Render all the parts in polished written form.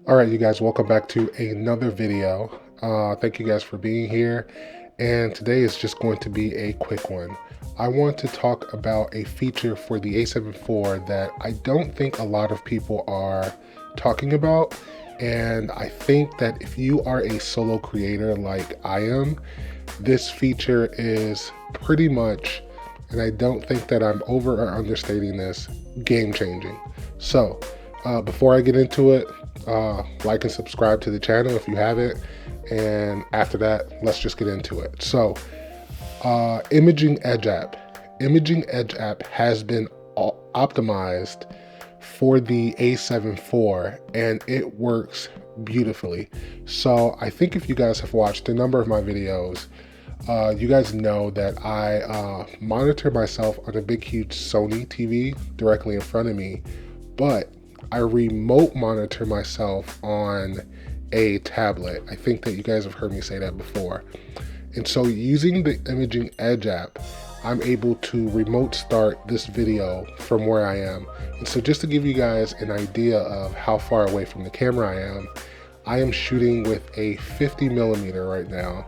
All right, you guys, welcome back to another video. Thank you guys for being here. And today is just going to be a quick one. I want to talk about a feature for the A7IV that I don't think a lot of people are talking about. And I think that if you are a solo creator like I am, this feature is pretty much, and I don't think that I'm over or understating this, game changing. So before I get into it, like and subscribe to the channel if you haven't, and after that, let's just get into it. So Imaging Edge app has been optimized for the A7IV, and it works beautifully. So I think if you guys have watched a number of my videos, you guys know that I monitor myself on a big huge Sony TV directly in front of me, but I remote monitor myself on a tablet. I think that you guys have heard me say that before. And so using the Imaging Edge app, I'm able to remote start this video from where I am. And so just to give you guys an idea of how far away from the camera I am shooting with a 50mm right now.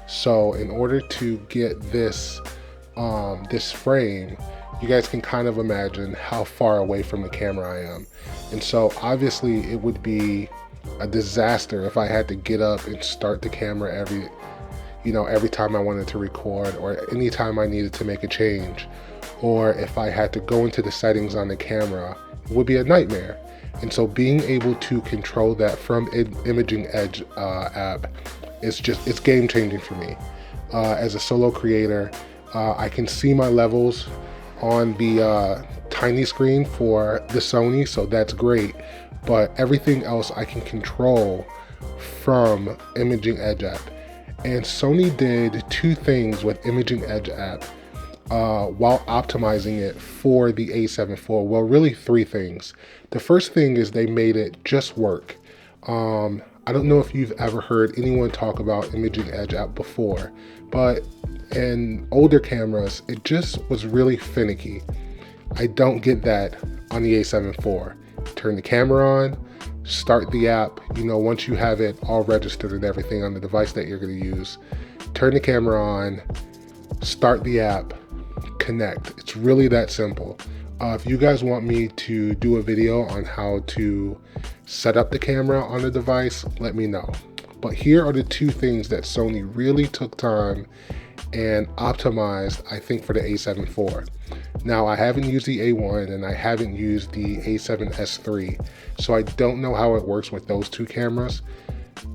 So in order to get this, this frame, you guys can kind of imagine how far away from the camera I am. And so obviously it would be a disaster if I had to get up and start the camera every time I wanted to record, or anytime I needed to make a change, or if I had to go into the settings on the camera, it would be a nightmare. And so being able to control that from Imaging Edge app it's game changing for me. As a solo creator, I can see my levels on the tiny screen for the Sony, so that's great, but everything else I can control from Imaging Edge app. And Sony did two things with Imaging Edge app while optimizing it for the A7IV. Well, really three things. The first thing is they made it just work. I don't know if you've ever heard anyone talk about Imaging Edge app before, but in older cameras, it just was really finicky. I don't get that on the A7IV. Turn the camera on, start the app, once you have it all registered and everything on the device that you're going to use, turn the camera on, start the app, connect. It's really that simple. If you guys want me to do a video on how to set up the camera on the device, let me know. But here are the two things that Sony really took time and optimized, I think, for the A7IV. Now, I haven't used the A1 and I haven't used the A7S3, so I don't know how it works with those two cameras.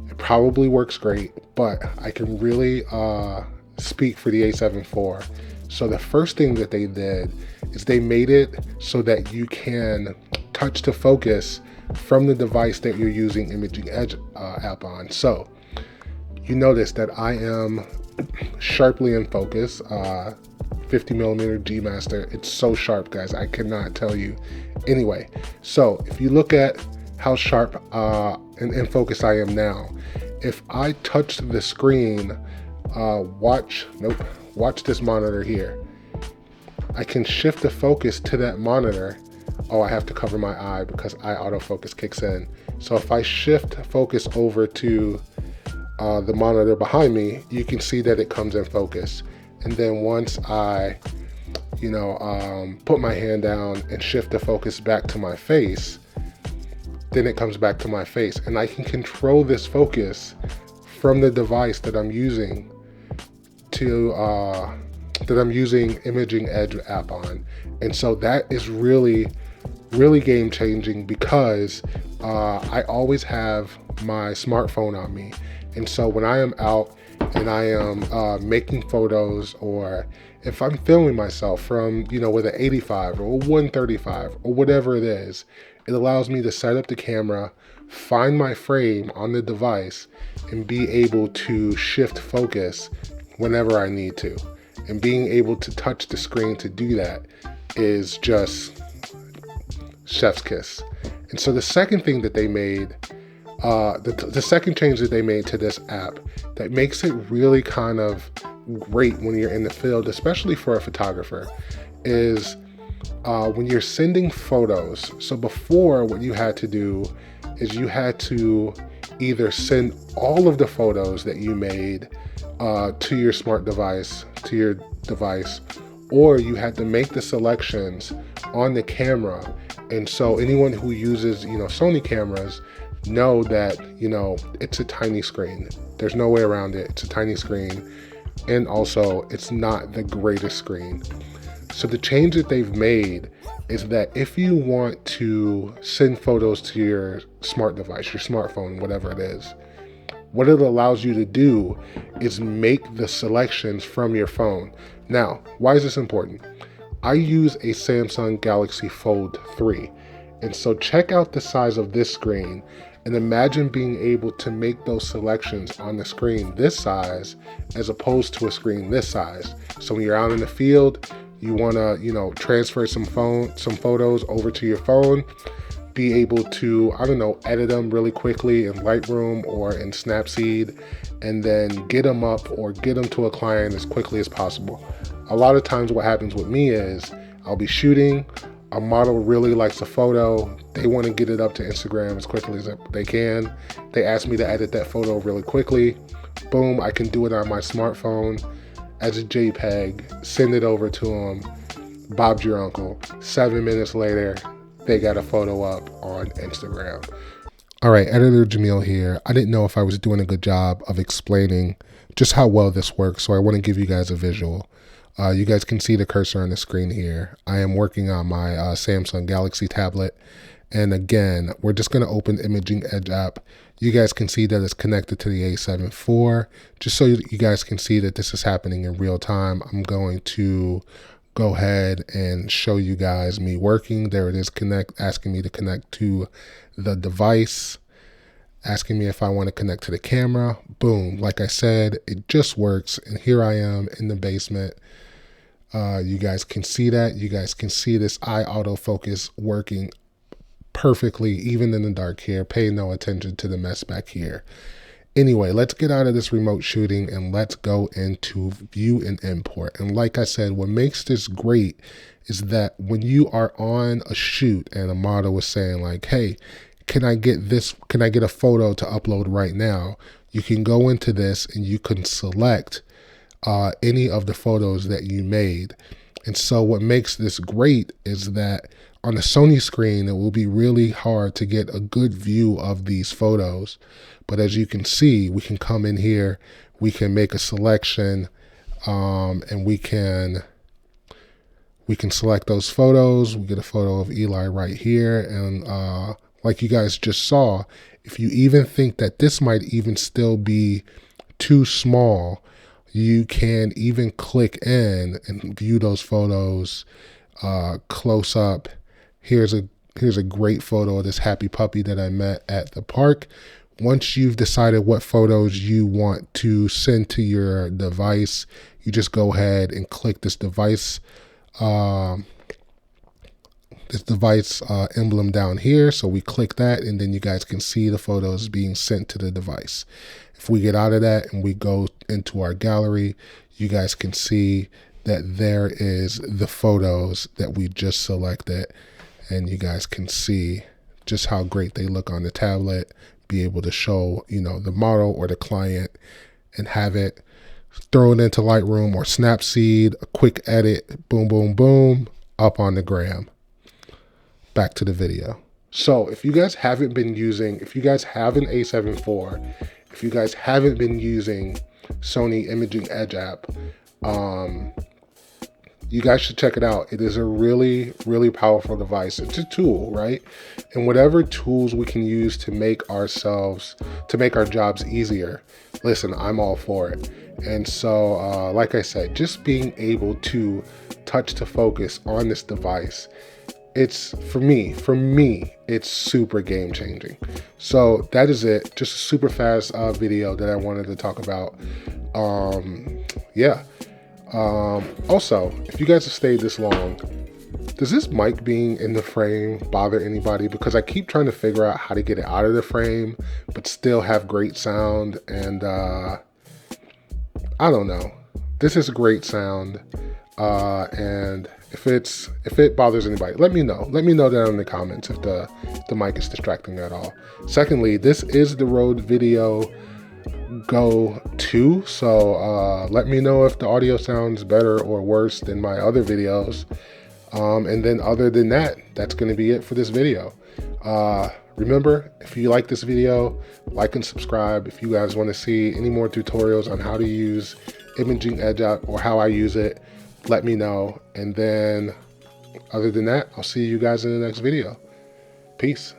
It probably works great, but I can really speak for the A7IV. So the first thing that they did is they made it so that you can touch to focus from the device that you're using Imaging Edge app on. So you notice that I am sharply in focus, 50mm G Master. It's so sharp, guys, I cannot tell you. Anyway, so if you look at how sharp and in focus I am now, if I touch the screen, watch this monitor here. I can shift the focus to that monitor. Oh, I have to cover my eye because eye autofocus kicks in. So if I shift focus over to the monitor behind me, you can see that it comes in focus. And then once I, put my hand down and shift the focus back to my face, then it comes back to my face. And I can control this focus from the device that I'm using Imaging Edge app on. And so that is really game changing because I always have my smartphone on me. And so when I am out and I am making photos, or if I'm filming myself from, with an 85 or a 135 or whatever it is, it allows me to set up the camera, find my frame on the device, and be able to shift focus whenever I need to. And being able to touch the screen to do that is just chef's kiss. And so the second thing that they made, the second change that they made to this app that makes it really kind of great when you're in the field, especially for a photographer, is when you're sending photos. So before, what you had to do is you had to either send all of the photos that you made to your smart device, to your device, or you had to make the selections on the camera. And so anyone who uses, Sony cameras know that, it's a tiny screen. There's no way around it. It's a tiny screen. And also it's not the greatest screen. So the change that they've made is that if you want to send photos to your smart device, your smartphone, whatever it is, what it allows you to do is make the selections from your phone. Now, why is this important? I use a Samsung Galaxy Fold 3. And so check out the size of this screen and imagine being able to make those selections on the screen this size as opposed to a screen this size. So when you're out in the field, you want to, transfer some photos over to your phone, be able to, edit them really quickly in Lightroom or in Snapseed, and then get them up or get them to a client as quickly as possible. A lot of times what happens with me is I'll be shooting, a model really likes a photo, they want to get it up to Instagram as quickly as they can. They ask me to edit that photo really quickly. Boom, I can do it on my smartphone as a JPEG, send it over to them. Bob's your uncle. 7 minutes later, they got a photo up on Instagram. All right, Editor Jamil here. I didn't know if I was doing a good job of explaining just how well this works, so I want to give you guys a visual. You guys can see the cursor on the screen here. I am working on my Samsung Galaxy tablet. And again, we're just going to open the Imaging Edge app. You guys can see that it's connected to the A7IV. Just so you guys can see that this is happening in real time, I'm going to go ahead and show you guys me working. There it is, asking me to connect to the device, asking me if I want to connect to the camera. Boom, like I said, it just works. And here I am in the basement. You guys can see that. You guys can see this eye autofocus working perfectly, even in the dark here. Pay no attention to the mess back here. Anyway, let's get out of this remote shooting and let's go into view and import. And like I said, what makes this great is that when you are on a shoot and a model is saying like, hey, can I get a photo to upload right now? You can go into this and you can select any of the photos that you made. And so what makes this great is that on the Sony screen, it will be really hard to get a good view of these photos. But as you can see, we can come in here, we can make a selection, and we can select those photos. We get a photo of Eli right here. And like you guys just saw, if you even think that this might even still be too small, you can even click in and view those photos close up. Here's a great photo of this happy puppy that I met at the park. Once you've decided what photos you want to send to your device, you just go ahead and click this device emblem down here. So we click that, and then you guys can see the photos being sent to the device. If we get out of that and we go into our gallery, you guys can see that there is the photos that we just selected, and you guys can see just how great they look on the tablet, be able to show, the model or the client and have it, throw it into Lightroom or Snapseed, a quick edit, boom, boom, boom, up on the gram. Back to the video. So if you guys have an A7IV, if you guys haven't been using Sony Imaging Edge app, you guys should check it out. It is a really, really powerful device. It's a tool, right? And whatever tools we can use to make our jobs easier, listen, I'm all for it. And so, like I said, just being able to touch to focus on this device, it's for me, it's super game changing. So that is it. Just a super fast video that I wanted to talk about. Also, if you guys have stayed this long, does this mic being in the frame bother anybody? Because I keep trying to figure out how to get it out of the frame, but still have great sound. And I don't know. This is great sound. And if it bothers anybody, let me know. Let me know down in the comments if the mic is distracting at all. Secondly, this is the Rode Video Go 2, so let me know if the audio sounds better or worse than my other videos. And then other than that, that's going to be it for this video. Remember, if you like this video, like and subscribe. If you guys want to see any more tutorials on how to use imaging edge out or how I use it, let me know. And then other than that, I'll see you guys in the next video. Peace.